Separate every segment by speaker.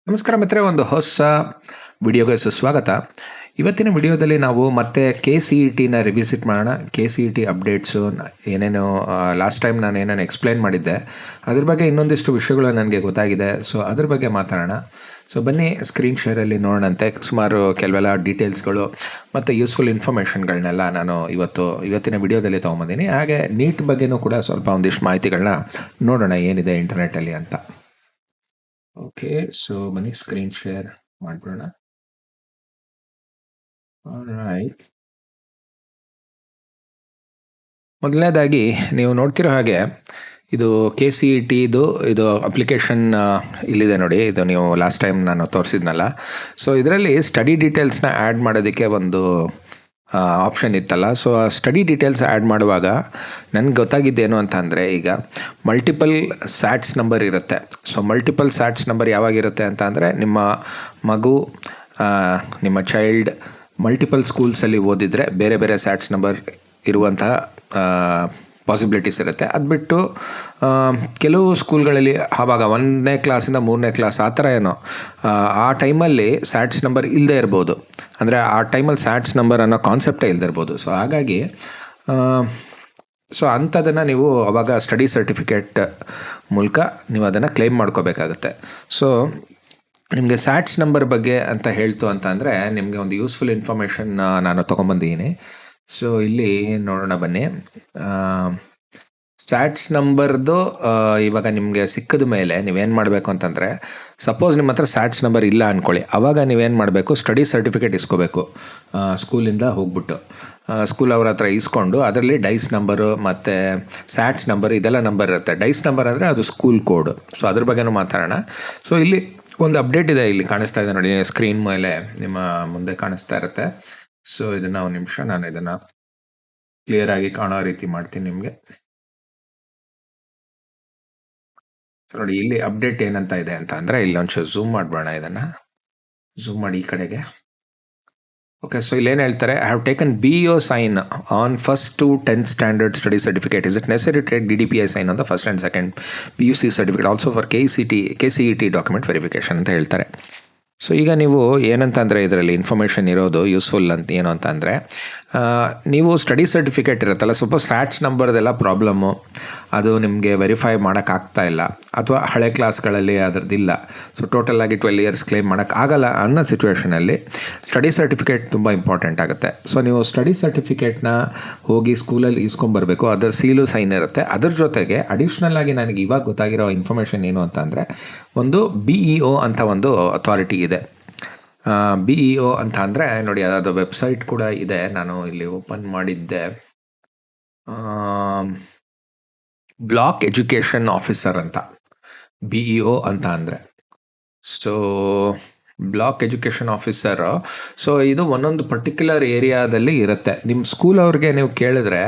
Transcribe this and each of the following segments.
Speaker 1: ನಮಸ್ಕಾರ ಮಿತ್ರರೆ, ಒಂದು ಹೊಸ ವಿಡಿಯೋಗೆ ಸುಸ್ವಾಗತ. ಇವತ್ತಿನ ವಿಡಿಯೋದಲ್ಲಿ ನಾವು ಮತ್ತೆ KCETನ ರಿವಿಸಿಟ್ ಮಾಡೋಣ. KCET ಅಪ್ಡೇಟ್ಸು ಏನೇನು ಲಾಸ್ಟ್ ಟೈಮ್ ನಾನು ಏನೇನು ಎಕ್ಸ್ಪ್ಲೈನ್ ಮಾಡಿದ್ದೆ ಅದ್ರ ಬಗ್ಗೆ ಇನ್ನೊಂದಿಷ್ಟು ವಿಷಯಗಳು ನನಗೆ ಗೊತ್ತಾಗಿದೆ. ಸೊ ಅದ್ರ ಬಗ್ಗೆ ಮಾತಾಡೋಣ. ಸೊ ಬನ್ನಿ ಸ್ಕ್ರೀನ್ ಶೇರಲ್ಲಿ ನೋಡೋಣಂತೆ. ಸುಮಾರು ಕೆಲವೆಲ್ಲ ಡೀಟೇಲ್ಸ್ಗಳು ಮತ್ತು ಯೂಸ್ಫುಲ್ ಇನ್ಫಾರ್ಮೇಷನ್ಗಳನ್ನೆಲ್ಲ ನಾನು ಇವತ್ತಿನ ವಿಡಿಯೋದಲ್ಲಿ ತೊಗೊಂಬಂದಿನಿ. ಹಾಗೆ ನೀಟ್ ಬಗ್ಗೆನೂ ಕೂಡ ಸ್ವಲ್ಪ ಒಂದಿಷ್ಟು ಮಾಹಿತಿಗಳನ್ನ ನೋಡೋಣ ಏನಿದೆ ಇಂಟರ್ನೆಟ್ಟಲ್ಲಿ ಅಂತ. ಓಕೆ, ಸೊ ಬನ್ನಿ ಸ್ಕ್ರೀನ್ ಶೇರ್ ಮಾಡ್ಬಿಡೋಣ. ರೈಟ್, ಮೊದಲನೇದಾಗಿ ನೀವು ನೋಡ್ತಿರೋ ಹಾಗೆ ಇದು KCETದು ಇದು ಅಪ್ಲಿಕೇಶನ್ ಇಲ್ಲಿದೆ ನೋಡಿ. ಇದು ನೀವು ಲಾಸ್ಟ್ ಟೈಮ್ ನಾನು ತೋರಿಸಿದ್ನಲ್ಲ. ಸೊ ಇದರಲ್ಲಿ ಸ್ಟಡಿ ಡೀಟೇಲ್ಸ್ನ ಆ್ಯಡ್ ಮಾಡೋದಕ್ಕೆ ಒಂದು ಆಪ್ಷನ್ ಇತ್ತಲ್ಲ. ಸೊ ಆ ಸ್ಟಡಿ ಡೀಟೇಲ್ಸ್ ಆ್ಯಡ್ ಮಾಡುವಾಗ ನನಗೆ ಗೊತ್ತಾಗಿದ್ದೇನು ಅಂತ ಅಂದರೆ, ಈಗ ಮಲ್ಟಿಪಲ್ ಸ್ಯಾಟ್ಸ್ ನಂಬರ್ ಇರುತ್ತೆ. ಸೊ ಮಲ್ಟಿಪಲ್ ಸ್ಯಾಟ್ಸ್ ನಂಬರ್ ಯಾವಾಗಿರುತ್ತೆ ಅಂತ ಅಂದರೆ, ನಿಮ್ಮ ಮಗು ನಿಮ್ಮ ಚೈಲ್ಡ್ ಮಲ್ಟಿಪಲ್ ಸ್ಕೂಲ್ಸಲ್ಲಿ ಓದಿದರೆ ಬೇರೆ ಬೇರೆ ಸ್ಯಾಟ್ಸ್ ನಂಬರ್ ಇರುವಂತಹ ಪಾಸಿಬಿಲಿಟೀಸ್ ಇರುತ್ತೆ. ಅದು ಬಿಟ್ಟು ಕೆಲವು ಸ್ಕೂಲ್ಗಳಲ್ಲಿ ಆವಾಗ 1ನೇ ಕ್ಲಾಸಿಂದ 3ನೇ ಕ್ಲಾಸ್ ಆ ಥರ ಏನೋ ಆ ಟೈಮಲ್ಲಿ ಸ್ಯಾಟ್ಸ್ ನಂಬರ್ ಇಲ್ಲದೆ ಇರ್ಬೋದು. ಅಂದರೆ ಆ ಟೈಮಲ್ಲಿ ಸ್ಯಾಟ್ಸ್ ನಂಬರ್ ಅನ್ನೋ ಕಾನ್ಸೆಪ್ಟೇ ಇಲ್ಲದೆ ಇರ್ಬೋದು. ಸೊ ಹಾಗಾಗಿ ಅಂಥದನ್ನು ನೀವು ಅವಾಗ ಸ್ಟಡಿ ಸರ್ಟಿಫಿಕೇಟ್ ಮೂಲಕ ನೀವು ಅದನ್ನು ಕ್ಲೇಮ್ ಮಾಡ್ಕೋಬೇಕಾಗತ್ತೆ. ಸೊ ನಿಮಗೆ ಸ್ಯಾಟ್ಸ್ ನಂಬರ್ ಬಗ್ಗೆ ಅಂತ ಹೇಳ್ತು ಅಂತ ಅಂದರೆ, ನಿಮಗೆ ಒಂದು ಯೂಸ್ಫುಲ್ ಇನ್ಫಾರ್ಮೇಷನ್ ನಾನು ತೊಗೊಂಬಂದಿದ್ದೀನಿ. ಸೊ ಇಲ್ಲಿ ನೋಡೋಣ ಬನ್ನಿ. ಸ್ಯಾಟ್ಸ್ ನಂಬರ್ದು ಇವಾಗ ನಿಮಗೆ ಸಿಕ್ಕಿದ ಮೇಲೆ ನೀವೇನು ಮಾಡಬೇಕು ಅಂತಂದರೆ, ಸಪೋಸ್ ನಿಮ್ಮ ಹತ್ರ ಸ್ಯಾಟ್ಸ್ ನಂಬರ್ ಇಲ್ಲ ಅಂದ್ಕೊಳ್ಳಿ. ಆವಾಗ ನೀವೇನು ಮಾಡಬೇಕು, ಸ್ಟಡಿ ಸರ್ಟಿಫಿಕೇಟ್ ಇಸ್ಕೋಬೇಕು. ಸ್ಕೂಲಿಂದ ಹೋಗ್ಬಿಟ್ಟು ಸ್ಕೂಲ್ ಅವ್ರ ಹತ್ರ ಇಸ್ಕೊಂಡು ಅದರಲ್ಲಿ ಡೈಸ್ ನಂಬರು ಮತ್ತು ಸ್ಯಾಟ್ಸ್ ನಂಬರ್ ಇದೆಲ್ಲ ನಂಬರ್ ಇರುತ್ತೆ. ಡೈಸ್ ನಂಬರ್ ಅಂದರೆ ಅದು ಸ್ಕೂಲ್ ಕೋಡ್. ಸೊ ಅದ್ರ ಬಗ್ಗೆನೂ ಮಾತಾಡೋಣ. ಸೊ ಇಲ್ಲಿ ಒಂದು ಅಪ್ಡೇಟ್ ಇದೆ, ಇಲ್ಲಿ ಕಾಣಿಸ್ತಾ ಇದೆ ನೋಡಿ, ಸ್ಕ್ರೀನ್ ಮೇಲೆ ನಿಮ್ಮ ಮುಂದೆ ಕಾಣಿಸ್ತಾ ಇರುತ್ತೆ. ಸೊ ಇದನ್ನು ಒಂದು ನಿಮಿಷ ನಾನು ಇದನ್ನು ಕ್ಲಿಯರ್ ಆಗಿ ಕಾಣೋ ರೀತಿ ಮಾಡ್ತೀನಿ ನಿಮಗೆ. ನೋಡಿ ಇಲ್ಲಿ ಅಪ್ಡೇಟ್ ಏನಂತ ಇದೆ ಅಂತ ಅಂದರೆ, ಇಲ್ಲಿ ಒಂಚೂರು ಝೂಮ್ ಮಾಡಬೇಡ, ಇದನ್ನು ಝೂಮ್ ಮಾಡಿ ಈ ಕಡೆಗೆ. ಓಕೆ, ಸೊ ಇಲ್ಲಿ ಏನು ಹೇಳ್ತಾರೆ, I have taken BEO sign on first to 10th standard study certificate. Is it necessary to take DDPI sign on the first and second PUC certificate also for KCET document verification ಅಂತ ಹೇಳ್ತಾರೆ. So ಈಗ ನೀವು ಏನಂತ ಅಂದರೆ, ಇದರಲ್ಲಿ information ಇರೋದು useful ಅಂತ ಏನು ಅಂತ ಅಂದರೆ, ನೀವು ಸ್ಟಡಿ ಸರ್ಟಿಫಿಕೇಟ್ ಇರುತ್ತಲ್ಲ, ಸಪೋಸ್ ಸ್ಯಾಟ್ಸ್ ನಂಬರ್ದೆಲ್ಲ ಪ್ರಾಬ್ಲಮ್ಮು, ಅದು ನಿಮಗೆ ವೆರಿಫೈ ಮಾಡೋಕ್ಕಾಗ್ತಾ ಇಲ್ಲ, ಅಥವಾ ಹಳೆ ಕ್ಲಾಸ್ಗಳಲ್ಲಿ ಅದರದ್ದಿಲ್ಲ, ಸೊ ಟೋಟಲಾಗಿ 12 ಇಯರ್ಸ್ ಕ್ಲೇಮ್ ಮಾಡೋಕ್ಕಾಗಲ್ಲ ಅನ್ನೋ ಸಿಚುವೇಷನಲ್ಲಿ ಸ್ಟಡಿ ಸರ್ಟಿಫಿಕೇಟ್ ತುಂಬ ಇಂಪಾರ್ಟೆಂಟ್ ಆಗುತ್ತೆ. ಸೊ ನೀವು ಸ್ಟಡಿ ಸರ್ಟಿಫಿಕೇಟ್ನ ಹೋಗಿ ಸ್ಕೂಲಲ್ಲಿ ಇಸ್ಕೊಂಬರ್ಬೇಕು. ಅದರ ಸೀಲು ಸೈನ್ ಇರುತ್ತೆ. ಅದ್ರ ಜೊತೆಗೆ ಅಡಿಷ್ನಲ್ ಆಗಿ ನನಗೆ ಇವಾಗ ಗೊತ್ತಾಗಿರೋ ಇನ್ಫಾರ್ಮೇಷನ್ ಏನು ಅಂತ ಅಂದರೆ, ಒಂದು BEO ಅಂತ ಒಂದು ಅಥಾರಿಟಿ ಇದೆ. BEO ಅಂತ ಅಂದರೆ ನೋಡಿ, ಅದರ ವೆಬ್ಸೈಟ್ ಕೂಡ ಇದೆ, ನಾನು ಇಲ್ಲಿ ಓಪನ್ ಮಾಡಿದ್ದೆ. ಬ್ಲಾಕ್ ಎಜುಕೇಷನ್ ಆಫೀಸರ್ ಅಂತ BEO ಅಂತ ಅಂದರೆ. So block education officer. So ಇದು ಒಂದೊಂದು ಪರ್ಟಿಕ್ಯುಲರ್ ಏರಿಯಾದಲ್ಲಿ ಇರುತ್ತೆ. ನಿಮ್ಮ ಸ್ಕೂಲ್ ಅವ್ರಿಗೆ ನೀವು ಕೇಳಿದ್ರೆ,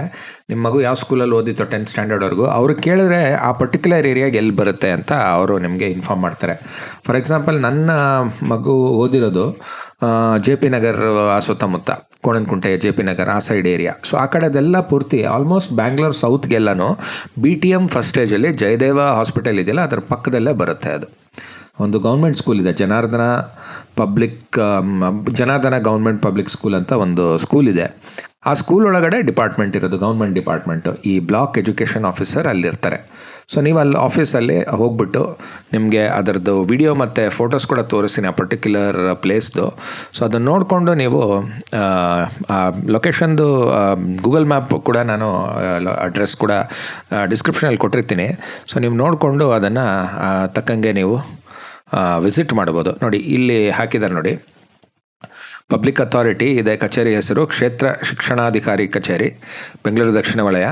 Speaker 1: ನಿಮ್ಮ ಮಗು ಯಾವ ಸ್ಕೂಲಲ್ಲಿ ಓದಿತ್ತು 10th ಸ್ಟ್ಯಾಂಡರ್ಡ್ವರೆಗೂ, ಅವ್ರಿಗೆ ಕೇಳಿದ್ರೆ ಆ ಪರ್ಟಿಕ್ಯುಲರ್ ಏರಿಯಾಗೆ ಎಲ್ಲಿ ಬರುತ್ತೆ ಅಂತ ಅವರು ನಿಮಗೆ ಇನ್ಫಾರ್ಮ್ ಮಾಡ್ತಾರೆ. ಫಾರ್ ಎಕ್ಸಾಂಪಲ್, ನನ್ನ ಮಗು ಓದಿರೋದು JP ನಗರ್ ಆ ಸುತ್ತಮುತ್ತ, ಕೋಣನಕುಂಟೆ, JP ನಗರ್ ಆ ಸೈಡ್ ಏರಿಯಾ. ಸೊ ಆ ಕಡೆದೆಲ್ಲ ಪೂರ್ತಿ ಆಲ್ಮೋಸ್ಟ್ ಬ್ಯಾಂಗ್ಳೂರ್ ಸೌತ್ಗೆಲ್ಲನೂ BTM ಫಸ್ಟ್ ಸ್ಟೇಜಲ್ಲಿ ಜಯದೇವ ಹಾಸ್ಪಿಟಲ್ ಇದೆಯಲ್ಲ, ಅದರ ಪಕ್ಕದಲ್ಲೇ ಬರುತ್ತೆ. ಅದು ಒಂದು ಗೌರ್ಮೆಂಟ್ ಸ್ಕೂಲ್ ಇದೆ, ಜನಾರ್ದನ ಗೌರ್ಮೆಂಟ್ ಪಬ್ಲಿಕ್ ಸ್ಕೂಲ್ ಅಂತ ಒಂದು ಸ್ಕೂಲ್ ಇದೆ. ಆ ಸ್ಕೂಲ್ ಒಳಗಡೆ ಡಿಪಾರ್ಟ್ಮೆಂಟ್ ಇರೋದು, ಗೌರ್ಮೆಂಟ್ ಡಿಪಾರ್ಟ್ಮೆಂಟು. ಈ ಬ್ಲಾಕ್ ಎಜುಕೇಷನ್ ಆಫೀಸರ್ ಅಲ್ಲಿರ್ತಾರೆ. ಸೊ ನೀವು ಅಲ್ಲಿ ಆಫೀಸಲ್ಲಿ ಹೋಗ್ಬಿಟ್ಟು ನಿಮಗೆ ಅದರದ್ದು ವಿಡಿಯೋ ಮತ್ತು ಫೋಟೋಸ್ ಕೂಡ ತೋರಿಸ್ತೀನಿ, ಆ ಪರ್ಟಿಕ್ಯುಲರ್ ಪ್ಲೇಸ್ದು. ಸೊ ಅದನ್ನು ನೋಡಿಕೊಂಡು ನೀವು ಲೊಕೇಶನ್ದು ಗೂಗಲ್ ಮ್ಯಾಪ್ ಕೂಡ ನಾನು ಅಡ್ರೆಸ್ ಕೂಡ ಡಿಸ್ಕ್ರಿಪ್ಷನಲ್ಲಿ ಕೊಟ್ಟಿರ್ತೀನಿ. ಸೊ ನೀವು ನೋಡಿಕೊಂಡು ಅದನ್ನು ತಕ್ಕಂಗೆ ನೀವು ವಿಸಿಟ್ ಮಾಡ್ಬೋದು. ನೋಡಿ ಇಲ್ಲಿ ಹಾಕಿದ್ದಾರೆ ನೋಡಿ, ಪಬ್ಲಿಕ್ ಅಥಾರಿಟಿ ಇದೆ, ಕಚೇರಿ ಹೆಸರು ಕ್ಷೇತ್ರ ಶಿಕ್ಷಣಾಧಿಕಾರಿ ಕಚೇರಿ, ಬೆಂಗಳೂರು ದಕ್ಷಿಣ ವಲಯ,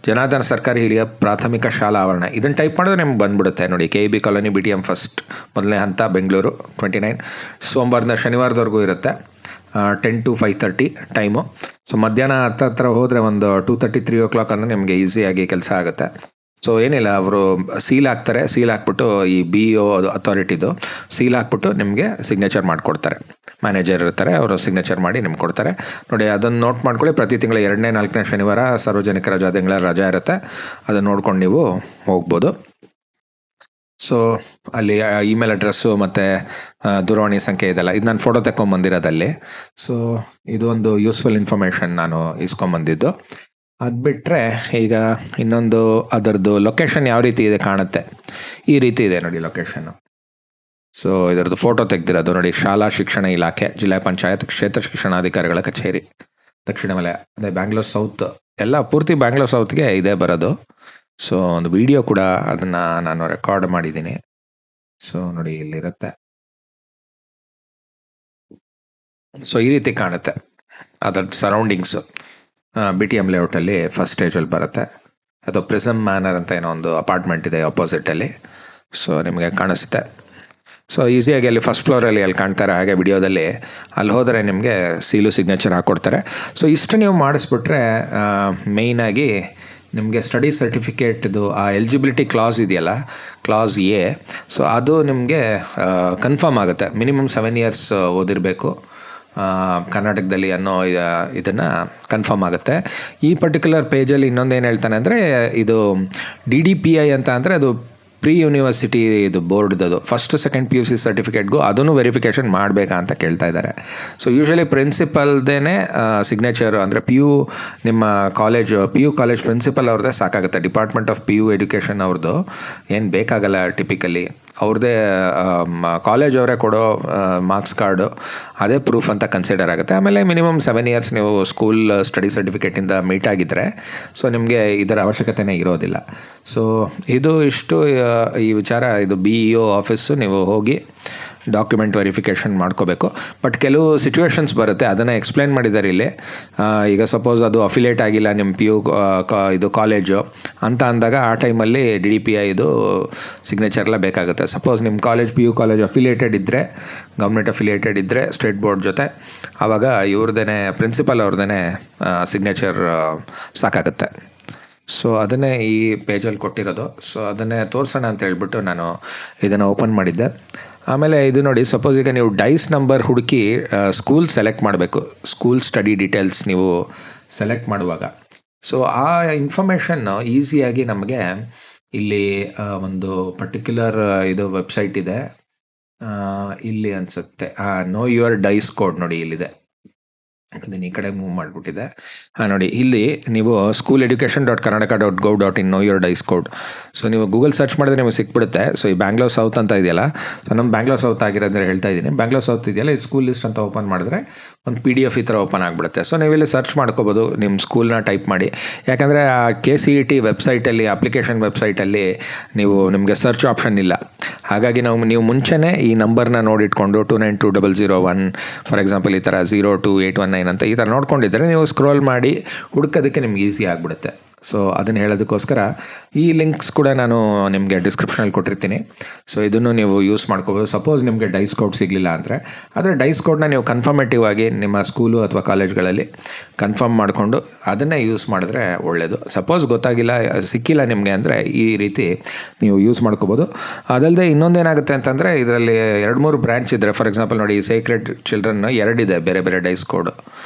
Speaker 1: ಜನಾರ್ದನ ಸರ್ಕಾರಿ ಹಿರಿಯ ಪ್ರಾಥಮಿಕ ಶಾಲಾ ಆವರಣ. ಇದನ್ನು ಟೈಪ್ ಮಾಡಿದ್ರೆ ನಿಮ್ಗೆ ಬಂದ್ಬಿಡುತ್ತೆ ನೋಡಿ. KEB ಕಾಲೋನಿ BTM ಫಸ್ಟ್, ಮೊದಲನೇ ಹಂತ, ಬೆಂಗಳೂರು 29. ಸೋಮವಾರದಿಂದ ಶನಿವಾರದವರೆಗೂ ಇರುತ್ತೆ, 10 to 5:30 ಟೈಮು. ಸೊ ಮಧ್ಯಾಹ್ನ ಹತ್ರ ಹೋದರೆ ಒಂದು 2:30, 3 o'clock ಅಂದರೆ ನಿಮಗೆ ಈಸಿಯಾಗಿ ಕೆಲಸ ಆಗುತ್ತೆ. ಸೊ ಏನಿಲ್ಲ, ಅವರು ಸೀಲ್ ಹಾಕ್ತಾರೆ. ಸೀಲ್ ಹಾಕ್ಬಿಟ್ಟು ಈ BEO ಅಥಾರಿಟಿದು ಸೀಲ್ ಹಾಕ್ಬಿಟ್ಟು ನಿಮಗೆ ಸಿಗ್ನೇಚರ್ ಮಾಡಿಕೊಡ್ತಾರೆ. ಮ್ಯಾನೇಜರ್ ಇರ್ತಾರೆ, ಅವರು ಸಿಗ್ನೇಚರ್ ಮಾಡಿ ನಿಮ್ಗೆ ಕೊಡ್ತಾರೆ. ನೋಡಿ, ಅದನ್ನು ನೋಟ್ ಮಾಡ್ಕೊಳ್ಳಿ. ಪ್ರತಿ ತಿಂಗಳ 2ನೇ 4ನೇ ಶನಿವಾರ ಸಾರ್ವಜನಿಕ ರಜಾ ದಿನಗಳ ರಜಾ ಇರುತ್ತೆ. ಅದನ್ನು ನೋಡ್ಕೊಂಡು ನೀವು ಹೋಗ್ಬೋದು. ಸೊ ಅಲ್ಲಿ ಇಮೇಲ್ ಅಡ್ರೆಸ್ಸು ಮತ್ತು ದೂರವಾಣಿ ಸಂಖ್ಯೆ ಇದೆಲ್ಲ ಇದು ನಾನು ಫೋಟೋ ತೆಕ್ಕೊಂಬಂದಿರೋದಲ್ಲಿ. ಸೊ ಇದು ಒಂದು ಯೂಸ್ಫುಲ್ ಇನ್ಫಾರ್ಮೇಷನ್ ನಾನು ಇಸ್ಕೊಂಬಂದಿದ್ದು. ಅದು ಬಿಟ್ಟರೆ ಈಗ ಇನ್ನೊಂದು ಅದರದ್ದು ಲೊಕೇಶನ್ ಯಾವ ರೀತಿ ಇದೆ ಕಾಣುತ್ತೆ. ಈ ರೀತಿ ಇದೆ ನೋಡಿ ಲೊಕೇಶನ್ನು. ಸೊ ಇದರದ್ದು ಫೋಟೋ ತೆಗೆದಿರೋದು ನೋಡಿ. ಶಾಲಾ ಶಿಕ್ಷಣ ಇಲಾಖೆ, ಜಿಲ್ಲಾ ಪಂಚಾಯತ್, ಕ್ಷೇತ್ರ ಶಿಕ್ಷಣಾಧಿಕಾರಿಗಳ ಕಚೇರಿ, ದಕ್ಷಿಣ ವಲಯ, ಅದೇ ಬ್ಯಾಂಗ್ಳೂರ್ ಸೌತ್, ಎಲ್ಲ ಪೂರ್ತಿ ಬ್ಯಾಂಗ್ಳೂರ್ ಸೌತ್ಗೆ ಇದೇ ಬರೋದು. ಸೊ ಒಂದು ವಿಡಿಯೋ ಕೂಡ ಅದನ್ನು ನಾನು ರೆಕಾರ್ಡ್ ಮಾಡಿದ್ದೀನಿ. ಸೊ ನೋಡಿ ಇಲ್ಲಿರುತ್ತೆ. ಸೊ ಈ ರೀತಿ ಕಾಣುತ್ತೆ ಅದರದ್ದು ಸರೌಂಡಿಂಗ್ಸು. BTM ಲೇಔಟಲ್ಲಿ ಫಸ್ಟ್ ಸ್ಟೇಜಲ್ಲಿ ಬರುತ್ತೆ. ಅದು ಪ್ರಿಸಮ್ ಮ್ಯಾನರ್ ಅಂತ ಏನೋ ಒಂದು ಅಪಾರ್ಟ್ಮೆಂಟ್ ಇದೆ ಆಪೋಸಿಟಲ್ಲಿ. ಸೊ ನಿಮಗೆ ಕಾಣಿಸುತ್ತೆ. ಸೊ ಈಸಿಯಾಗಿ ಅಲ್ಲಿ ಫಸ್ಟ್ ಫ್ಲೋರಲ್ಲಿ ಅಲ್ಲಿ ಕಾಣ್ತಾರೆ. ಹಾಗೆ ವಿಡಿಯೋದಲ್ಲಿ ಅಲ್ಲಿ ಹೋದರೆ ನಿಮಗೆ ಸೀಲು ಸಿಗ್ನೇಚರ್ ಹಾಕ್ಕೊಡ್ತಾರೆ. ಸೊ ಇಷ್ಟು ನೀವು ಮಾಡಿಸ್ಬಿಟ್ರೆ ಮೇಯ್ನಾಗಿ ನಿಮಗೆ ಸ್ಟಡಿ ಸರ್ಟಿಫಿಕೇಟ್ದು ಆ ಎಲಿಜಿಬಿಲಿಟಿ ಕ್ಲಾಸ್ ಇದೆಯಲ್ಲ, ಕ್ಲಾಸ್ ಎ, ಸೊ ಅದು ನಿಮಗೆ ಕನ್ಫರ್ಮ್ ಆಗುತ್ತೆ. ಮಿನಿಮಮ್ 7 years ಓದಿರಬೇಕು ಕರ್ನಾಟಕದಲ್ಲಿ ಅನ್ನೋ ಇದನ್ನು ಕನ್ಫರ್ಮ್ ಆಗುತ್ತೆ. ಈ ಪರ್ಟಿಕ್ಯುಲರ್ ಪೇಜಲ್ಲಿ ಇನ್ನೊಂದೇನು ಹೇಳ್ತಾನೆ ಅಂದರೆ, ಇದು DDPI ಅಂತ ಅಂದರೆ ಅದು ಪ್ರೀ ಯೂನಿವರ್ಸಿಟಿ ಇದು ಬೋರ್ಡ್ದು ಫಸ್ಟ್ ಸೆಕೆಂಡ್ PUC ಸರ್ಟಿಫಿಕೇಟ್ಗೂ ಅದನ್ನು ವೆರಿಫಿಕೇಷನ್ ಮಾಡಬೇಕಾ ಅಂತ ಕೇಳ್ತಾ ಇದ್ದಾರೆ. ಸೊ ಯೂಶ್ವಲಿ ಪ್ರಿನ್ಸಿಪಲ್ದೇ ಸಿಗ್ನೇಚರು ಅಂದರೆ ನಿಮ್ಮ PU ಕಾಲೇಜ್ ಪ್ರಿನ್ಸಿಪಲ್ ಅವ್ರದ್ದೇ ಸಾಕಾಗುತ್ತೆ. ಡಿಪಾರ್ಟ್ಮೆಂಟ್ ಆಫ್ PU ಎಡ್ಯುಕೇಷನ್ ಅವ್ರದ್ದು ಏನು ಬೇಕಾಗಲ್ಲ ಟಿಪಿಕಲಿ. ಅವ್ರದ್ದೇ ಕಾಲೇಜ್ ಅವರೇ ಕೊಡೋ ಮಾರ್ಕ್ಸ್ ಕಾರ್ಡು ಅದೇ ಪ್ರೂಫ್ ಅಂತ ಕನ್ಸಿಡರ್ ಆಗುತ್ತೆ. ಆಮೇಲೆ ಮಿನಿಮಮ್ 7 years ನೀವು ಸ್ಕೂಲ್ ಸ್ಟಡಿ ಸರ್ಟಿಫಿಕೇಟಿಂದ ಮೀಟ್ ಆಗಿದ್ದರೆ ಸೊ ನಿಮಗೆ ಇದರ ಅವಶ್ಯಕತೆನೇ ಇರೋದಿಲ್ಲ. ಸೊ ಇದು ಇಷ್ಟು ಈ ವಿಚಾರ. ಇದು BEO ಆಫೀಸು, ನೀವು ಹೋಗಿ ಡಾಕ್ಯುಮೆಂಟ್ ವೆರಿಫಿಕೇಷನ್ ಮಾಡ್ಕೋಬೇಕು. ಬಟ್ ಕೆಲವು ಸಿಚುವೇಶನ್ಸ್ ಬರುತ್ತೆ, ಅದನ್ನು ಎಕ್ಸ್ಪ್ಲೈನ್ ಮಾಡಿದ್ದಾರೆ ಇಲ್ಲಿ. ಈಗ ಸಪೋಸ್ ಅದು ಅಫಿಲಿಯೇಟ್ ಆಗಿಲ್ಲ ನಿಮ್ಮ PU ಇದು ಕಾಲೇಜು ಅಂತ ಅಂದಾಗ ಆ ಟೈಮಲ್ಲಿ DDPI ಇದು ಸಿಗ್ನೇಚರ್ಲ್ಲ ಬೇಕಾಗುತ್ತೆ. ಸಪೋಸ್ ನಿಮ್ಮ PU ಕಾಲೇಜ್ ಅಫಿಲಿಯೇಟೆಡ್ ಇದ್ದರೆ, ಗೌರ್ಮೆಂಟ್ ಅಫಿಲಿಯೇಟೆಡ್ ಇದ್ದರೆ ಸ್ಟೇಟ್ ಬೋರ್ಡ್ ಜೊತೆ, ಆವಾಗ ಇವ್ರದ್ದೇ ಪ್ರಿನ್ಸಿಪಲ್ ಅವ್ರದ್ದೇ ಸಿಗ್ನೇಚರ್ ಸಾಕಾಗುತ್ತೆ. ಸೊ ಅದನ್ನೇ ಈ ಪೇಜಲ್ಲಿ ಕೊಟ್ಟಿರೋದು. ಸೊ ಅದನ್ನೇ ತೋರಿಸೋಣ ಅಂತ ಹೇಳ್ಬಿಟ್ಟು ನಾನು ಇದನ್ನು ಓಪನ್ ಮಾಡಿದ್ದೆ. ಆಮೇಲೆ ಇದು ನೋಡಿ, ಸಪೋಸ್ ಈಗ ನೀವು ಡೈಸ್ ನಂಬರ್ ಹುಡುಕಿ ಸ್ಕೂಲ್ ಸೆಲೆಕ್ಟ್ ಮಾಡಬೇಕು. ಸ್ಕೂಲ್ ಸ್ಟಡಿ ಡೀಟೇಲ್ಸ್ ನೀವು ಸೆಲೆಕ್ಟ್ ಮಾಡುವಾಗ ಸೊ ಆ ಇನ್ಫಾರ್ಮೇಷನ್ನು ಈಸಿಯಾಗಿ ನಮಗೆ ಇಲ್ಲಿ ಒಂದು ಪರ್ಟಿಕ್ಯುಲರ್ ಇದು ವೆಬ್ಸೈಟ್ ಇದೆ, ಇಲ್ಲಿ ಅನಿಸುತ್ತೆ ನೋ ಯುವರ್ ಡೈಸ್ ಕೋಡ್ ನೋಡಿ ಇಲ್ಲಿದೆ. ಅದನ್ನು ಈ ಕಡೆ ಮೂವ್ ಮಾಡಿಬಿಟ್ಟಿದೆ. ನೋಡಿ ಇಲ್ಲಿ ನೀವು school.education.karnataka.gov.in know your dies code. So ನೀವು ಗೂಗಲ್ ಸರ್ಚ್ ಮಾಡಿದ್ರೆ ನಿಮಗೆ ಸಿಕ್ಬಿಡುತ್ತೆ. ಸೊ ಈ ಬ್ಯಾಂಗ್ಳೂರ್ ಸೌತ್ ಅಂತ ಇದೆಯಲ್ಲ, ಸೊ ನಮ್ಮ ಬ್ಯಾಂಗ್ಳೂರ್ ಸೌತ್ ಆಗಿರೋದ್ರೆ ಹೇಳ್ತಾ ಇದ್ದೀನಿ. ಬ್ಯಾಂಗ್ಳೂರ್ ಸೌತ್ ಇದೆಯಲ್ಲ, ಈ ಸ್ಕೂಲ್ ಲಿಸ್ಟ್ ಅಂತ ಓಪನ್ ಮಾಡಿದ್ರೆ ಒಂದು PDF ಈ ಥರ ಓಪನ್ ಆಗಿಬಿಡುತ್ತೆ. ಸೊ ನೀವು ಇಲ್ಲಿ ಸರ್ಚ್ ಮಾಡ್ಕೋಬೋದು, ನಿಮ್ಮ ಸ್ಕೂಲ್ನ ಟೈಪ್ ಮಾಡಿ. ಯಾಕಂದರೆ ಆ KCET ವೆಬ್ಸೈಟಲ್ಲಿ, ಅಪ್ಲಿಕೇಶನ್ ವೆಬ್ಸೈಟಲ್ಲಿ ನಿಮಗೆ ಸರ್ಚ್ ಆಪ್ಷನ್ ಇಲ್ಲ. ಹಾಗಾಗಿ ನೀವು ಮುಂಚೆನೇ ಈ ನಂಬರ್ನ ನೋಡಿಟ್ಕೊಂಡು 292001 ಫಾರ್ ಎಕ್ಸಾಂಪಲ್ ಈ ಥರ 02819 ಅಂತ ಈ ಥರ ನೋಡ್ಕೊಂಡಿದ್ದರೆ ನೀವು ಸ್ಕ್ರೋಲ್ ಮಾಡಿ ಹುಡುಕೋದಕ್ಕೆ ನಿಮ್ಗೆ ಈಸಿ ಆಗಿಬಿಡುತ್ತೆ. ಸೊ ಅದನ್ನು ಹೇಳೋದಕ್ಕೋಸ್ಕರ ಈ ಲಿಂಕ್ಸ್ ಕೂಡ ನಾನು ನಿಮಗೆ ಡಿಸ್ಕ್ರಿಪ್ಷನಲ್ಲಿ ಕೊಟ್ಟಿರ್ತೀನಿ. ಸೊ ಇದನ್ನು ನೀವು ಯೂಸ್ ಮಾಡ್ಕೋಬೋದು. ಸಪೋಸ್ ನಿಮಗೆ ಡೈಸ್ ಕೋಡ್ ಸಿಗಲಿಲ್ಲ ಆದರೆ ಡೈಸ್ ಕೋಡ್ನ ನೀವು ಕನ್ಫರ್ಮೇಟಿವ್ ಆಗಿ ನಿಮ್ಮ ಸ್ಕೂಲು ಅಥವಾ ಕಾಲೇಜ್ಗಳಲ್ಲಿ ಕನ್ಫರ್ಮ್ ಮಾಡಿಕೊಂಡು ಅದನ್ನೇ ಯೂಸ್ ಮಾಡಿದ್ರೆ ಒಳ್ಳೆಯದು. ಸಪೋಸ್ ಗೊತ್ತಾಗಿಲ್ಲ, ಸಿಕ್ಕಿಲ್ಲ ನಿಮಗೆ ಅಂದರೆ ಈ ರೀತಿ ನೀವು ಯೂಸ್ ಮಾಡ್ಕೋಬೋದು. ಅದಲ್ಲದೆ ಇನ್ನೊಂದೇನಾಗುತ್ತೆ ಅಂತಂದರೆ, ಇದರಲ್ಲಿ 2-3 ಬ್ರ್ಯಾಂಚ್ ಇದ್ದರೆ, ಫಾರ್ ಎಕ್ಸಾಂಪಲ್ ನೋಡಿ, ಸೇಕ್ರೆಡ್ ಚಿಲ್ಡ್ರನ್ 2 ಇದೆ ಬೇರೆ ಬೇರೆ ಡೈಸ್ ಕೋಡ್.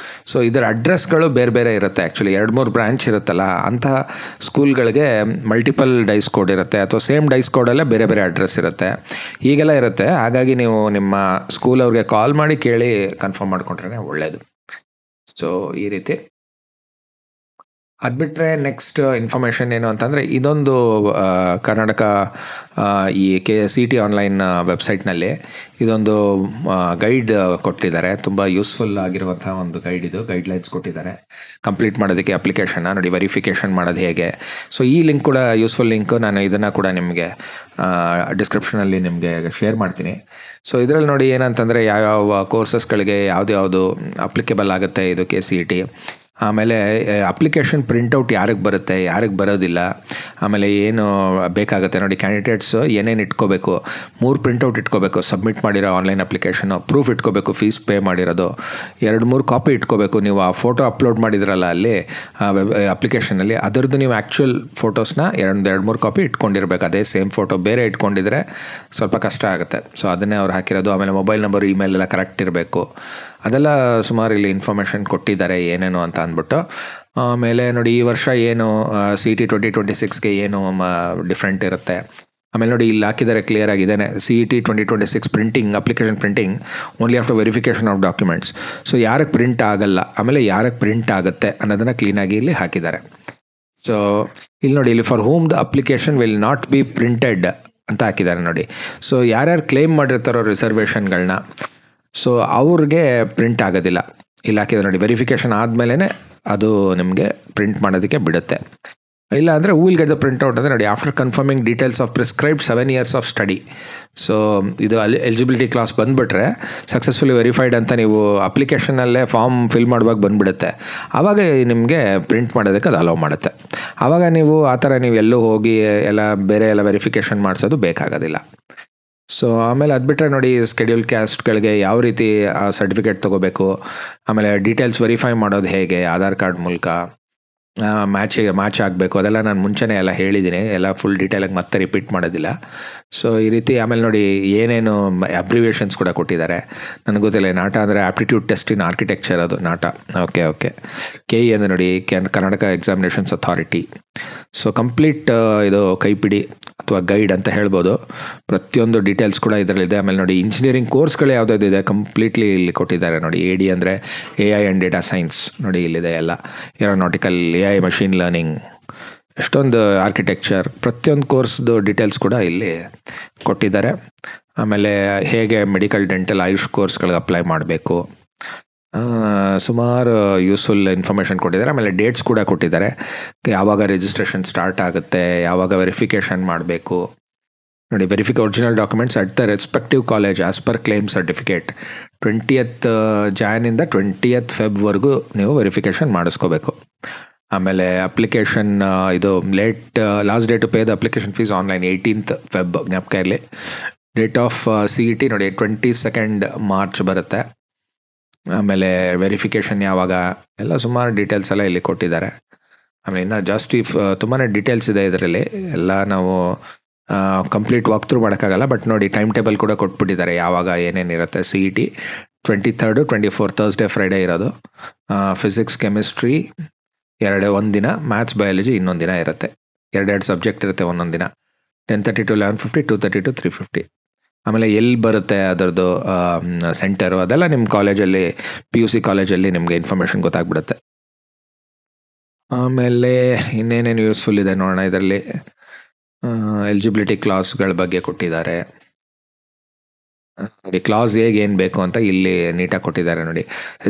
Speaker 1: ಸೊ ಇದರ ಅಡ್ರೆಸ್ಗಳು ಬೇರೆ ಬೇರೆ ಇರುತ್ತೆ. ಆ್ಯಕ್ಚುಲಿ 2-3 ಬ್ರ್ಯಾಂಚ್ ಇರುತ್ತಲ್ಲ, ಅಂಥ ಸ್ಕೂಲ್ಗಳಿಗೆ ಮಲ್ಟಿಪಲ್ ಡೈಸ್ ಕೋಡ್ ಇರುತ್ತೆ, ಅಥವಾ ಸೇಮ್ ಡೈಸ್ ಕೋಡಲ್ಲೇ ಬೇರೆ ಬೇರೆ ಅಡ್ರೆಸ್ ಇರುತ್ತೆ, ಹೀಗೆಲ್ಲ ಇರುತ್ತೆ. ಹಾಗಾಗಿ ನೀವು ನಿಮ್ಮ ಸ್ಕೂಲ್ ಅವ್ರಿಗೆ ಕಾಲ್ ಮಾಡಿ ಕೇಳಿ ಕನ್ಫರ್ಮ್ ಮಾಡ್ಕೊಂಡ್ರೆ ಒಳ್ಳೆಯದು. ಸೊ ಈ ರೀತಿ. ಅದು ಬಿಟ್ಟರೆ ನೆಕ್ಸ್ಟ್ ಇನ್ಫಾರ್ಮೇಷನ್ ಏನು ಅಂತಂದರೆ, ಇದೊಂದು ಕರ್ನಾಟಕ ಈ CET ಆನ್ಲೈನ್ ವೆಬ್ಸೈಟ್ನಲ್ಲಿ ಇದೊಂದು ಗೈಡ್ ಕೊಟ್ಟಿದ್ದಾರೆ. ತುಂಬ ಯೂಸ್ಫುಲ್ ಆಗಿರುವಂಥ ಒಂದು ಗೈಡ್ ಇದು. ಗೈಡ್ಲೈನ್ಸ್ ಕೊಟ್ಟಿದ್ದಾರೆ ಕಂಪ್ಲೀಟ್ ಮಾಡೋದಕ್ಕೆ ಅಪ್ಲಿಕೇಶನ್ನ. ನೋಡಿ, ವೆರಿಫಿಕೇಷನ್ ಮಾಡೋದು ಹೇಗೆ. ಸೊ ಈ ಲಿಂಕ್ ಕೂಡ ಯೂಸ್ಫುಲ್ ಲಿಂಕು. ನಾನು ಇದನ್ನು ಕೂಡ ನಿಮಗೆ ಡಿಸ್ಕ್ರಿಪ್ಷನಲ್ಲಿ ನಿಮಗೆ ಶೇರ್ ಮಾಡ್ತೀನಿ. ಸೊ ಇದರಲ್ಲಿ ನೋಡಿ ಏನಂತಂದರೆ, ಯಾವ್ಯಾವ ಕೋರ್ಸಸ್ಗಳಿಗೆ ಯಾವುದು ಅಪ್ಲಿಕೇಬಲ್ ಆಗುತ್ತೆ ಇದು KCET. ಆಮೇಲೆ ಅಪ್ಲಿಕೇಶನ್ ಪ್ರಿಂಟೌಟ್ ಯಾರಿಗೆ ಬರುತ್ತೆ, ಯಾರಿಗೆ ಬರೋದಿಲ್ಲ, ಆಮೇಲೆ ಏನು ಬೇಕಾಗುತ್ತೆ ನೋಡಿ. ಕ್ಯಾಂಡಿಡೇಟ್ಸ್ ಏನೇನು ಇಟ್ಕೋಬೇಕು, 3 ಪ್ರಿಂಟೌಟ್ ಇಟ್ಕೋಬೇಕು, ಸಬ್ಮಿಟ್ ಮಾಡಿರೋ ಆನ್ಲೈನ್ ಅಪ್ಲಿಕೇಶನು, ಪ್ರೂಫ್ ಇಟ್ಕೋಬೇಕು, ಫೀಸ್ ಪೇ ಮಾಡಿರೋದು, 2-3 ಕಾಪಿ ಇಟ್ಕೋಬೇಕು. ನೀವು ಆ ಫೋಟೋ ಅಪ್ಲೋಡ್ ಮಾಡಿದ್ರಲ್ಲ ಅಲ್ಲಿ ಅಪ್ಲಿಕೇಶನಲ್ಲಿ, ಅದರದ್ದು ನೀವು ಆ್ಯಕ್ಚುಯಲ್ ಫೋಟೋಸ್ನ 2-3 ಕಾಪಿ ಇಟ್ಕೊಂಡಿರ್ಬೇಕು. ಅದೇ ಸೇಮ್ ಫೋಟೋ ಬೇರೆ ಇಟ್ಕೊಂಡಿದ್ರೆ ಸ್ವಲ್ಪ ಕಷ್ಟ ಆಗುತ್ತೆ. ಸೊ ಅದನ್ನೇ ಅವ್ರು ಹಾಕಿರೋದು. ಆಮೇಲೆ ಮೊಬೈಲ್ ನಂಬರು, ಇಮೇಲ್ ಎಲ್ಲ ಕರೆಕ್ಟ್ ಇರಬೇಕು. ಅದೆಲ್ಲ ಸುಮಾರು ಇಲ್ಲಿ ಇನ್ಫಾರ್ಮೇಷನ್ ಕೊಟ್ಟಿದ್ದಾರೆ ಏನೇನು ಅಂತ ಅಂದ್ಬಿಟ್ಟು. ಆಮೇಲೆ ನೋಡಿ, ಈ ವರ್ಷ ಏನು CET 2026ಗೆ ಏನು ಡಿಫ್ರೆಂಟ್ ಇರುತ್ತೆ, ಆಮೇಲೆ ನೋಡಿ ಇಲ್ಲಿ ಹಾಕಿದ್ದಾರೆ ಕ್ಲಿಯರ್ ಆಗಿದ್ದಾನೆ, CET 2026 printing, application printing only after verification of documents. So ಯಾರಿಗೆ ಪ್ರಿಂಟ್ ಆಗಲ್ಲ, ಆಮೇಲೆ ಯಾರಿಗೆ ಪ್ರಿಂಟ್ ಆಗುತ್ತೆ ಅನ್ನೋದನ್ನು ಕ್ಲೀನಾಗಿ ಇಲ್ಲಿ ಹಾಕಿದ್ದಾರೆ. ಸೊ ಇಲ್ಲಿ ನೋಡಿ, ಇಲ್ಲಿ for whom the application will not be printed ಅಂತ ಹಾಕಿದ್ದಾರೆ ನೋಡಿ. ಸೊ ಯಾರ್ಯಾರು ಕ್ಲೇಮ್ ಮಾಡಿರ್ತಾರೋ ರಿಸರ್ವೇಷನ್ಗಳನ್ನ, ಸೊ ಅವ್ರಿಗೆ ಪ್ರಿಂಟ್ ಆಗೋದಿಲ್ಲ. ಇಲ್ಲಿ ಹಾಕಿದ್ದಾರೆ ನೋಡಿ, ವೆರಿಫಿಕೇಷನ್ ಆದಮೇಲೆ ಅದು ನಿಮಗೆ ಪ್ರಿಂಟ್ ಮಾಡೋದಕ್ಕೆ ಬಿಡುತ್ತೆ. ಇಲ್ಲ ಅಂದರೆ who will get the printout ಅಂದರೆ ನೋಡಿ, after confirming details of prescribed 7 years of study. So ಇದು ಎಲಿಜಿಬಿಲಿಟಿ ಕ್ಲಾಸ್ ಬಂದುಬಿಟ್ರೆ ಸಕ್ಸಸ್ಫುಲಿ ವೆರಿಫೈಡ್ ಅಂತ ನೀವು ಅಪ್ಲಿಕೇಶನಲ್ಲೇ ಫಾರ್ಮ್ ಫಿಲ್ ಮಾಡುವಾಗ ಬಂದುಬಿಡುತ್ತೆ. ಆವಾಗ ನಿಮಗೆ ಪ್ರಿಂಟ್ ಮಾಡೋದಕ್ಕೆ ಅದು ಅಲೋ ಮಾಡುತ್ತೆ. ಆವಾಗ ನೀವು ಆ ಥರ ನೀವು ಎಲ್ಲೂ ಹೋಗಿ ಎಲ್ಲ ಬೇರೆ ಎಲ್ಲ ವೆರಿಫಿಕೇಷನ್ ಮಾಡಿಸೋದು ಬೇಕಾಗೋದಿಲ್ಲ. ಸೊ ಆಮೇಲೆ ಅದು ಬಿಟ್ಟರೆ ನೋಡಿ, ಸ್ಕೆಡ್ಯೂಲ್ ಕ್ಯಾಸ್ಟ್ಗಳಿಗೆ ಯಾವ ರೀತಿ ಸರ್ಟಿಫಿಕೇಟ್ ತೊಗೋಬೇಕು, ಆಮೇಲೆ ಡೀಟೇಲ್ಸ್ ವೆರಿಫೈ ಮಾಡೋದು ಹೇಗೆ ಆಧಾರ್ ಕಾರ್ಡ್ ಮೂಲಕ, ಮ್ಯಾಚ್ ಆಗಬೇಕು, ಅದೆಲ್ಲ ನಾನು ಮುಂಚೆನೇ ಎಲ್ಲ ಹೇಳಿದ್ದೀನಿ, ಎಲ್ಲ ಫುಲ್ ಡೀಟೇಲಾಗಿ ಮತ್ತೆ ರಿಪೀಟ್ ಮಾಡೋದಿಲ್ಲ. ಸೊ ಈ ರೀತಿ ಆಮೇಲೆ ನೋಡಿ ಏನೇನು ಅಬ್ರಿವೇಷನ್ಸ್ ಕೂಡ ಕೊಟ್ಟಿದ್ದಾರೆ. ನನಗೆ ಗೊತ್ತಿಲ್ಲ, ನಾಟ ಅಂದರೆ ಆಪ್ಟಿಟ್ಯೂಡ್ ಟೆಸ್ಟ್ ಇನ್ ಆರ್ಕಿಟೆಕ್ಚರ್, ಅದು ನಾಟ. ಓಕೆ. KE ಅಂದರೆ ನೋಡಿ, Karnataka examinations authority. So complete ಇದು ಕೈಪಿಡಿ ಅಥವಾ ಗೈಡ್ ಅಂತ ಹೇಳ್ಬೋದು. ಪ್ರತಿಯೊಂದು ಡೀಟೇಲ್ಸ್ ಕೂಡ ಇದರಲ್ಲಿದೆ. ಆಮೇಲೆ ನೋಡಿ, ಇಂಜಿನಿಯರಿಂಗ್ ಕೋರ್ಸ್ಗಳು ಯಾವುದಾದ್ರು ಇದೆ ಕಂಪ್ಲೀಟ್ಲಿ ಇಲ್ಲಿ ಕೊಟ್ಟಿದ್ದಾರೆ ನೋಡಿ. AD ಅಂದರೆ AI ಆ್ಯಂಡ್ ಡೇಟಾ ಸೈನ್ಸ್ ನೋಡಿ, ಇಲ್ಲಿದೆ ಎಲ್ಲ. ಏರೋನಾಟಿಕಲ್, AI, ಮಷಿನ್ ಲರ್ನಿಂಗ್, ಎಷ್ಟೊಂದು ಆರ್ಕಿಟೆಕ್ಚರ್, ಪ್ರತಿಯೊಂದು ಕೋರ್ಸ್ದು ಡೀಟೇಲ್ಸ್ ಕೂಡ ಇಲ್ಲಿ ಕೊಟ್ಟಿದ್ದಾರೆ. ಆಮೇಲೆ ಹೇಗೆ ಮೆಡಿಕಲ್, ಡೆಂಟಲ್, ಆಯುಷ್ ಕೋರ್ಸ್ಗಳಿಗೆ ಅಪ್ಲೈ ಮಾಡಬೇಕು, ಸುಮಾರು ಯೂಸ್ಫುಲ್ ಇನ್ಫಾರ್ಮೇಷನ್ ಕೊಟ್ಟಿದ್ದಾರೆ. ಆಮೇಲೆ ಡೇಟ್ಸ್ ಕೂಡ ಕೊಟ್ಟಿದ್ದಾರೆ, ಯಾವಾಗ ರಿಜಿಸ್ಟ್ರೇಷನ್ ಸ್ಟಾರ್ಟ್ ಆಗುತ್ತೆ, ಯಾವಾಗ ವೆರಿಫಿಕೇಷನ್ ಮಾಡಬೇಕು ನೋಡಿ. Original documents at the respective college as per claim certificate 20th January 20th February ನೀವು ವೆರಿಫಿಕೇಷನ್ ಮಾಡಿಸ್ಕೋಬೇಕು. ಆಮೇಲೆ ಅಪ್ಲಿಕೇಶನ್ ಇದು last date to pay the application fees online 18th February, ಜ್ಞಾಪಕ ಇರಲಿ. ಡೇಟ್ ಆಫ್ CET ನೋಡಿ 22nd March ಬರುತ್ತೆ. ಆಮೇಲೆ verification ಯಾವಾಗ, ಎಲ್ಲ ಸುಮಾರು ಡೀಟೇಲ್ಸ್ ಎಲ್ಲ ಇಲ್ಲಿ ಕೊಟ್ಟಿದ್ದಾರೆ. ಆಮೇಲೆ ಇನ್ನೂ ಜಾಸ್ತಿ ತುಂಬಾ ಡೀಟೇಲ್ಸ್ ಇದೆ ಇದರಲ್ಲಿ, ಎಲ್ಲ ನಾವು ಕಂಪ್ಲೀಟ್ ವಾಕ್ ಥ್ರೂ ಮಾಡೋಕ್ಕಾಗಲ್ಲ. ಬಟ್ ನೋಡಿ, ಟೈಮ್ ಟೇಬಲ್ ಕೂಡ ಕೊಟ್ಬಿಟ್ಟಿದ್ದಾರೆ, ಯಾವಾಗ ಏನೇನಿರುತ್ತೆ. CET 23rd 24th Thursday Friday ಇರೋದು. ಫಿಸಿಕ್ಸ್, ಕೆಮಿಸ್ಟ್ರಿ ಒಂದು ದಿನ, ಮ್ಯಾಥ್ಸ್, ಬಯಾಲಜಿ ಇನ್ನೊಂದು ದಿನ ಇರುತ್ತೆ. 2 ಸಬ್ಜೆಕ್ಟ್ ಇರುತ್ತೆ ಒಂದೊಂದು ದಿನ. 10:30 to 11:50, 2:30 to 3:50. ಆಮೇಲೆ ಎಲ್ಲಿ ಬರುತ್ತೆ ಅದರದ್ದು ಸೆಂಟರು, ಅದೆಲ್ಲ ನಿಮ್ಮ ಕಾಲೇಜಲ್ಲಿ, PUC ಕಾಲೇಜಲ್ಲಿ ನಿಮಗೆ ಇನ್ಫಾರ್ಮೇಷನ್ ಗೊತ್ತಾಗ್ಬಿಡುತ್ತೆ. ಆಮೇಲೆ ಇನ್ನೇನೇನು ಯೂಸ್ಫುಲ್ ಇದೆ ನೋಡೋಣ ಇದರಲ್ಲಿ. ಎಲಿಜಿಬಿಲಿಟಿ ಕ್ಲಾಸ್ಗಳ ಬಗ್ಗೆ ಕೊಟ್ಟಿದ್ದಾರೆ ನೋಡಿ. ಕ್ಲಾಸ್ ಹೇಗೆ ಏನು ಬೇಕು ಅಂತ ಇಲ್ಲಿ ನೀಟಾಗಿ ಕೊಟ್ಟಿದ್ದಾರೆ ನೋಡಿ.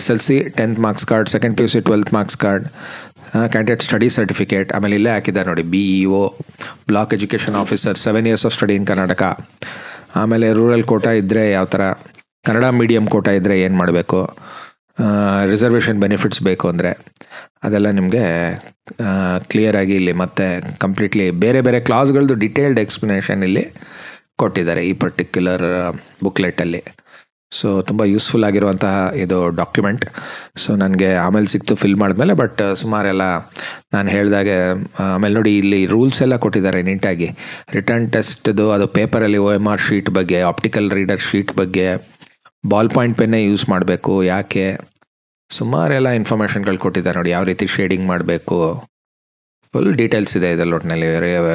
Speaker 1: SLC 10th marks card, second PUC 12th marks card, candidate study certificate. ಆಮೇಲೆ ಇಲ್ಲೇ ಹಾಕಿದ್ದಾರೆ ನೋಡಿ, BEO block education officer, 7 years of study in Karnataka. ಆಮೇಲೆ ರೂರಲ್ ಕೋಟಾ ಇದ್ದರೆ ಯಾವ ಥರ, ಕನ್ನಡ ಮೀಡಿಯಮ್ ಕೋಟಾ ಇದ್ದರೆ ಏನು ಮಾಡಬೇಕು, ರಿಸರ್ವೇಷನ್ ಬೆನಿಫಿಟ್ಸ್ ಬೇಕು ಅಂದರೆ ಅದೆಲ್ಲ ನಿಮಗೆ ಕ್ಲಿಯರಾಗಿ ಇಲ್ಲಿ ಮತ್ತೆ ಕಂಪ್ಲೀಟ್ಲಿ ಬೇರೆ ಬೇರೆ ಕ್ಲಾಸ್ಗಳದ್ದು ಡಿಟೇಲ್ಡ್ ಎಕ್ಸ್ಪ್ಲನೇಷನ್ ಇಲ್ಲಿ ಕೊಟ್ಟಿದ್ದಾರೆ ಈ ಪರ್ಟಿಕ್ಯುಲರ್ ಬುಕ್ಲೆಟಲ್ಲಿ. ಸೊ ತುಂಬ ಯೂಸ್ಫುಲ್ ಆಗಿರುವಂತಹ ಇದು ಡಾಕ್ಯುಮೆಂಟ್. ಸೊ ನನಗೆ ಆಮೇಲೆ ಸಿಕ್ತು ಫಿಲ್ ಮಾಡಿದ್ಮೇಲೆ, ಬಟ್ ಸುಮಾರೆಲ್ಲ ನಾನು ಹೇಳಿದಾಗೆ. ಆಮೇಲೆ ನೋಡಿ, ಇಲ್ಲಿ ರೂಲ್ಸ್ ಎಲ್ಲ ಕೊಟ್ಟಿದ್ದಾರೆ ನೀಟಾಗಿ. ರಿಟರ್ನ್ ಟೆಸ್ಟ್ದು ಅದು ಪೇಪರಲ್ಲಿ OMR ಶೀಟ್ ಬಗ್ಗೆ, ಆಪ್ಟಿಕಲ್ ರೀಡರ್ ಶೀಟ್ ಬಗ್ಗೆ, ಬಾಲ್ ಪಾಯಿಂಟ್ ಪೆನ್ನೇ ಯೂಸ್ ಮಾಡಬೇಕು ಯಾಕೆ, ಸುಮಾರೆಲ್ಲ ಇನ್ಫಾರ್ಮೇಷನ್ಗಳು ಕೊಟ್ಟಿದ್ದಾರೆ ನೋಡಿ. ಯಾವ ರೀತಿ ಶೇಡಿಂಗ್ ಮಾಡಬೇಕು, ಫುಲ್ ಡೀಟೇಲ್ಸ್ ಇದೆ ಇದರಲ್ಲಿ. ಒಟ್ಟಿನಲ್ಲಿ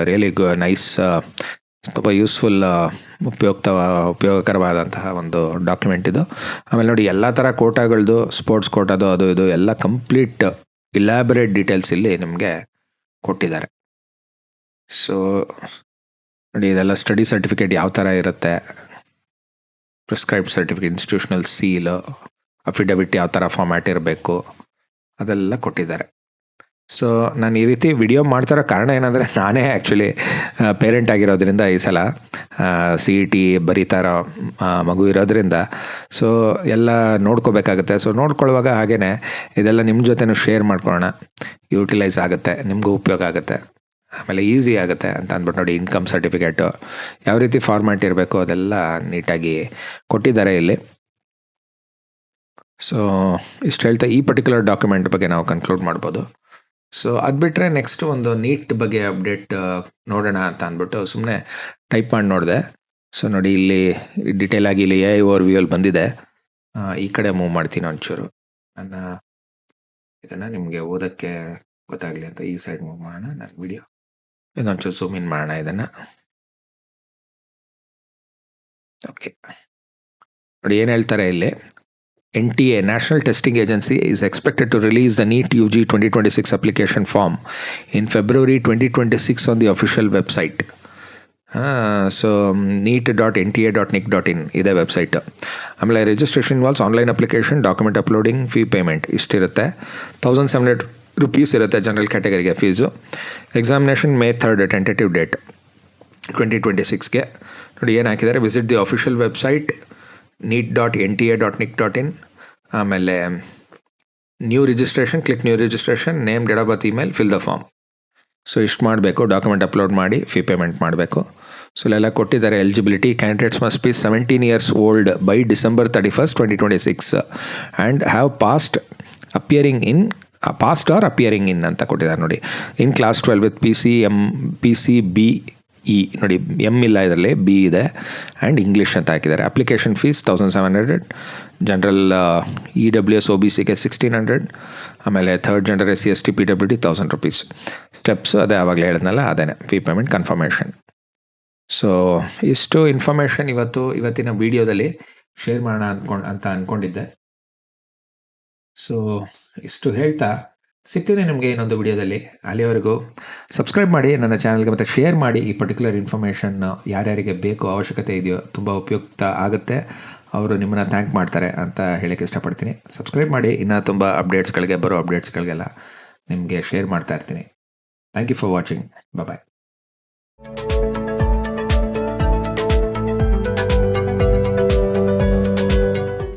Speaker 1: ರಿಯಲಿ ನೈಸ್, ತುಂಬ ಯೂಸ್ಫುಲ್, ಉಪಯೋಗಕರವಾದಂತಹ ಒಂದು ಡಾಕ್ಯುಮೆಂಟ್ ಇದು. ಆಮೇಲೆ ನೋಡಿ, ಎಲ್ಲ ಥರ ಕೋಟಾಗಳದ್ದು, ಸ್ಪೋರ್ಟ್ಸ್ ಕೋಟಾದು ಅದು ಇದು ಎಲ್ಲ ಕಂಪ್ಲೀಟ್ ಇಲಾಬರೇಟ್ ಡೀಟೇಲ್ಸ್ ಇಲ್ಲಿ ನಿಮಗೆ ಕೊಟ್ಟಿದ್ದಾರೆ. ಸೊ ನೋಡಿ, ಇದೆಲ್ಲ ಸ್ಟಡಿ ಸರ್ಟಿಫಿಕೇಟ್ ಯಾವ ಥರ ಇರುತ್ತೆ, prescribed certificate, institutional seal, affidavit ಯಾವ ಥರ ಫಾರ್ಮ್ಯಾಟ್ ಇರಬೇಕು, ಅದೆಲ್ಲ ಕೊಟ್ಟಿದ್ದಾರೆ. ಸೊ ನಾನು ಈ ರೀತಿ ವಿಡಿಯೋ ಮಾಡ್ತಿರೋ ಕಾರಣ ಏನಂದರೆ, ನಾನೇ ಆ್ಯಕ್ಚುಲಿ ಪೇರೆಂಟ್ ಆಗಿರೋದ್ರಿಂದ ಈ ಸಲ CET ಬರೀತಾ ಇರೋ ಮಗು ಇರೋದ್ರಿಂದ ಸೊ ಎಲ್ಲ ನೋಡ್ಕೋಬೇಕಾಗುತ್ತೆ. ಸೊ ನೋಡ್ಕೊಳ್ಳುವಾಗ ಹಾಗೇ ಇದೆಲ್ಲ ನಿಮ್ಮ ಜೊತೆನೂ ಶೇರ್ ಮಾಡ್ಕೊಳ್ಳೋಣ, ಯೂಟಿಲೈಸ್ ಆಗುತ್ತೆ, ನಿಮಗೂ ಉಪಯೋಗ ಆಗುತ್ತೆ, ಆಮೇಲೆ ಈಸಿ ಆಗುತ್ತೆ ಅಂತ ಅಂದ್ಬಿಟ್ಟು ನೋಡಿ. ಇನ್ಕಮ್ ಸರ್ಟಿಫಿಕೇಟು ಯಾವ ರೀತಿ ಫಾರ್ಮ್ಯಾಟ್ ಇರಬೇಕು ಅದೆಲ್ಲ ನೀಟಾಗಿ ಕೊಟ್ಟಿದ್ದಾರೆ ಇಲ್ಲಿ. ಸೊ ಇಷ್ಟು ಹೇಳ್ತಾ ಈ ಪರ್ಟಿಕ್ಯುಲರ್ ಡಾಕ್ಯುಮೆಂಟ್ ಬಗ್ಗೆ ನಾವು ಕನ್ಕ್ಲೂಡ್ ಮಾಡ್ಬೋದು. ಸೊ ಅದು ಬಿಟ್ಟರೆ ನೆಕ್ಸ್ಟ್ ಒಂದು ನೀಟ್ ಬಗ್ಗೆ ಅಪ್ಡೇಟ್ ನೋಡೋಣ ಅಂತ ಅಂದ್ಬಿಟ್ಟು ಸುಮ್ಮನೆ ಟೈಪ್ ಮಾಡಿ ನೋಡಿದೆ. ಸೊ ನೋಡಿ, ಇಲ್ಲಿ ಡಿಟೇಲ್ ಆಗಿ ಇಲ್ಲಿ AI ಓವರ್ವ್ಯೂಯಲ್ಲಿ ಬಂದಿದೆ. ಈ ಕಡೆ ಮೂವ್ ಮಾಡ್ತೀನಿ ಒಂಚೂರು, ಇದನ್ನು ನಿಮಗೆ ಓದೋಕ್ಕೆ ಗೊತ್ತಾಗಲಿ ಅಂತ ಈ ಸೈಡ್ ಮೂವ್ ಮಾಡೋಣ. ನನ್ನ ವಿಡಿಯೋ ಇದೊಂಚೂರು ಝೂಮ್ ಇನ್ ಮಾಡೋಣ ಇದನ್ನು. ಓಕೆ, ನೋಡಿ ಏನು ಹೇಳ್ತಾರೆ ಇಲ್ಲಿ. NTA, National Testing Agency, is expected to release the NEET UG 2026 application form in February 2026 on the official website. So neet.nta.nic.in ಇದೇ ವೆಬ್ಸೈಟ್. ಆಮೇಲೆ registration involves online application, document uploading, fee payment ಇಷ್ಟಿರುತ್ತೆ. 1700 rupees ಇರುತ್ತೆ general ಕ್ಯಾಟಗರಿಗೆ fees. Examination May 3rd tentative date 2026ಗೆ. ನೋಡಿ ಏನು ಹಾಕಿದ್ದಾರೆ, visit the official website neet.nta.nic.in. ಆಮೇಲೆ new registration, click new registration, name, date of birth, email, fill the form. So ಇಷ್ಟು ಮಾಡಬೇಕು, ಡಾಕ್ಯುಮೆಂಟ್ ಅಪ್ಲೋಡ್ ಮಾಡಿ ಫೀ ಪೇಮೆಂಟ್ ಮಾಡಬೇಕು. ಸೊ ಇಲ್ಲೆಲ್ಲ ಕೊಟ್ಟಿದ್ದಾರೆ. Eligibility: candidates must be 17 years old by December 31st, 2026 and have passed or appearing in ಅಂತ ಕೊಟ್ಟಿದ್ದಾರೆ ನೋಡಿ. In class 12 with PCBE ನೋಡಿ, ಎಮ್ ಇಲ್ಲ ಇದರಲ್ಲಿ, ಬಿ ಇದೆ, ಆ್ಯಂಡ್ ಇಂಗ್ಲೀಷ್ ಅಂತ ಹಾಕಿದ್ದಾರೆ. ಅಪ್ಲಿಕೇಶನ್ ಫೀಸ್ 1700, ಜನರಲ್ EWS OBCಗೆ 1600, ಆಮೇಲೆ third gender SC ST PWD 1000 rupees. Steps ಅದೇ ಆವಾಗಲೇ ಹೇಳಿದ್ನಲ್ಲ, ಅದೇ ಫೀ ಪೇಮೆಂಟ್ ಕನ್ಫರ್ಮೇಷನ್. ಸೊ ಇಷ್ಟು ಇನ್ಫಾರ್ಮೇಷನ್ ಇವತ್ತಿನ ವಿಡಿಯೋದಲ್ಲಿ ಶೇರ್ ಮಾಡೋಣ ಅಂತ ಅಂದ್ಕೊಂಡಿದ್ದೆ. ಸೊ ಇಷ್ಟು ಹೇಳ್ತಾ ಸಿಗ್ತೀನಿ ನಿಮಗೆ ಇನ್ನೊಂದು ವಿಡಿಯೋದಲ್ಲಿ. ಅಲ್ಲಿವರೆಗೂ ಸಬ್ಸ್ಕ್ರೈಬ್ ಮಾಡಿ ನನ್ನ ಚಾನಲ್ಗೆ, ಮತ್ತು ಶೇರ್ ಮಾಡಿ. ಈ ಪರ್ಟಿಕ್ಯುಲರ್ ಇನ್ಫಾರ್ಮೇಷನ್ ಯಾರ್ಯಾರಿಗೆ ಬೇಕೋ, ಅವಶ್ಯಕತೆ ಇದೆಯೋ, ತುಂಬ ಉಪಯುಕ್ತ ಆಗುತ್ತೆ, ಅವರು ನಿಮ್ಮನ್ನು ಥ್ಯಾಂಕ್ ಮಾಡ್ತಾರೆ ಅಂತ ಹೇಳೋಕ್ಕೆ ಇಷ್ಟಪಡ್ತೀನಿ. ಸಬ್ಸ್ಕ್ರೈಬ್ ಮಾಡಿ. ಇನ್ನೂ ತುಂಬ ಬರೋ ಅಪ್ಡೇಟ್ಸ್ಗಳಿಗೆಲ್ಲ ನಿಮಗೆ ಶೇರ್ ಮಾಡ್ತಾ ಇರ್ತೀನಿ. Thank you for watching. Bye.